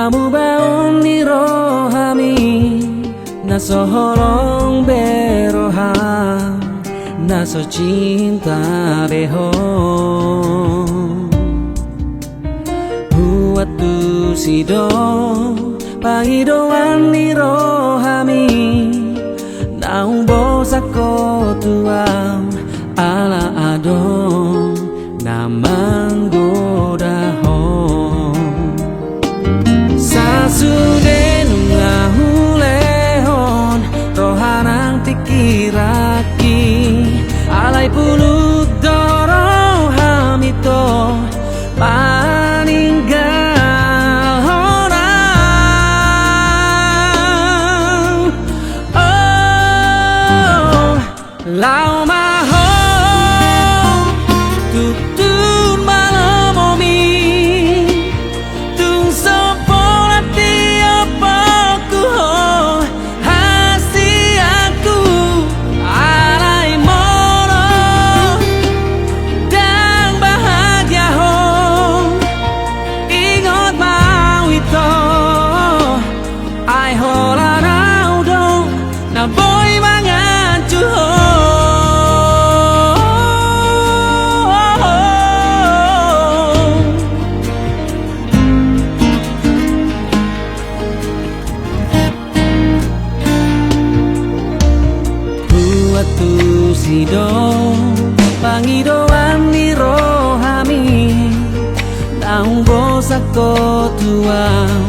Amu baun ni rohami naso horong beroham naso cinta beho huatu sido pahidoan ni rohami naung bosako tuam ala adong namang godahon sasude nungahulehon rohanang tikiraki alai pulut doro hamito paninggal honang oh lau maho tutun malamomi tung sopola tiapaku ho hasi aku alai moro dan bahagia ho ingot mau itu ai hola rau dong na boy mangan cuho tu sido pangidoan ni rohami naung bosako tuang